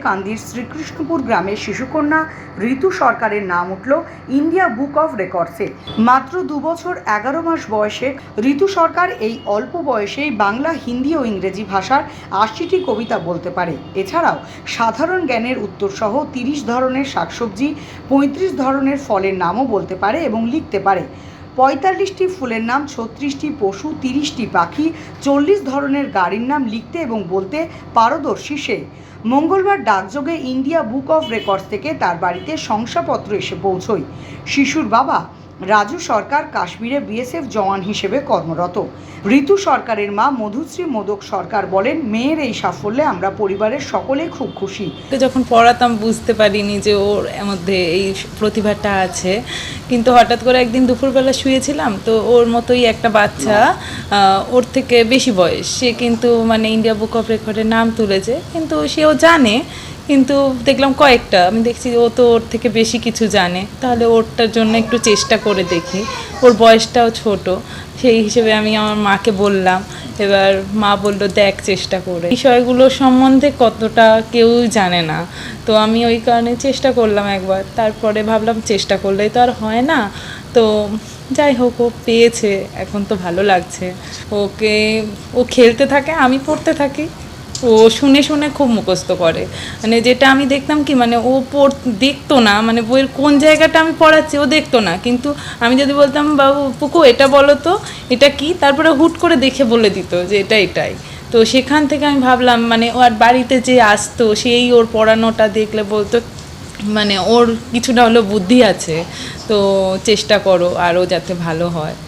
কান্দির শ্রীকৃষ্ণপুর গ্রামের শিশুকন্যা ঋতু সরকারের নাম উঠল ইন্ডিয়া বুক অফ রেকর্ডসে। মাত্র 2 বছর 11 মাস বয়সে ঋতু সরকার এই অল্প বয়সেই বাংলা, হিন্দি ও ইংরেজি ভাষার 80টি কবিতা বলতে পারে। এছাড়াও সাধারণ জ্ঞানের উত্তরসহ 30 ধরনের শাকসবজি, 35 ধরনের ফলের নামও বলতে পারে এবং লিখতে পারে। 45টি ফুলের নাম, 36টি পশু, 30টি পাখি, 40 ধরনের গাড়ির নাম লিখতে এবং বলতে পারদর্শী সে। মঙ্গলবার ডাকযোগে ইন্ডিয়া বুক অফ রেকর্ডস থেকে তার বাড়িতে শংসাপত্র এসে পৌঁছয়। শিশুর বাবা রাজু সরকার কাশ্মীরে বিএসএফ জওয়ান হিসেবে কর্মরত। ঋতু সরকারের মা মধুশ্রী মোদক সরকার বলেন, মেয়ের এই সাফল্যে আমরা পরিবারের সকলেই খুব খুশি। যখন পড়াতাম বুঝতে পারিনি যে ওর মধ্যে এই প্রতিভাটা আছে, কিন্তু হঠাৎ করে একদিন দুপুরবেলা শুয়েছিলাম, তো ওর মতোই একটা বাচ্চা, ওর থেকে বেশি বয়স, সে কিন্তু ইন্ডিয়া বুক অফ রেকর্ডের নাম তুলেছে, কিন্তু সেও জানে, কিন্তু দেখলাম কয়েকটা, আমি দেখছি ও তো ওর থেকে বেশি কিছু জানে, তাহলে ওরটার জন্য একটু চেষ্টা করে দেখি। ওর বয়সটাও ছোট, সেই হিসেবে আমি আমার মাকে বললাম। এবার মা বলল, দেখ চেষ্টা করে। বিষয়গুলো সম্বন্ধে কতটা কেউই জানে না, তো আমি ওই কারণে চেষ্টা করলাম একবার। তারপরে ভাবলাম চেষ্টা করলেই তো আর হয় না, তো যাই হোক ও পেয়েছে, এখন তো ভালো লাগছে। ও খেলতে থাকে, আমি পড়তে থাকি। ও শুনে শুনে খুব মুখস্থ করে, যেটা আমি দেখতাম কি ও দেখতো না, বইয়ের কোন জায়গাটা আমি পড়াচ্ছি ও দেখতো না, কিন্তু আমি যদি বলতাম, বাবু পুকু এটা বলো তো, এটা কি, তারপরে হুট করে দেখে বলে দিত যে এটাই। তো সেখান থেকে আমি ভাবলাম ও আর বাড়িতে যে আসতো, সেই ওর পড়ানোটা দেখলে বলতো ওর কিছুটা হলেও বুদ্ধি আছে, তো চেষ্টা করো আরও যাতে ভালো হয়।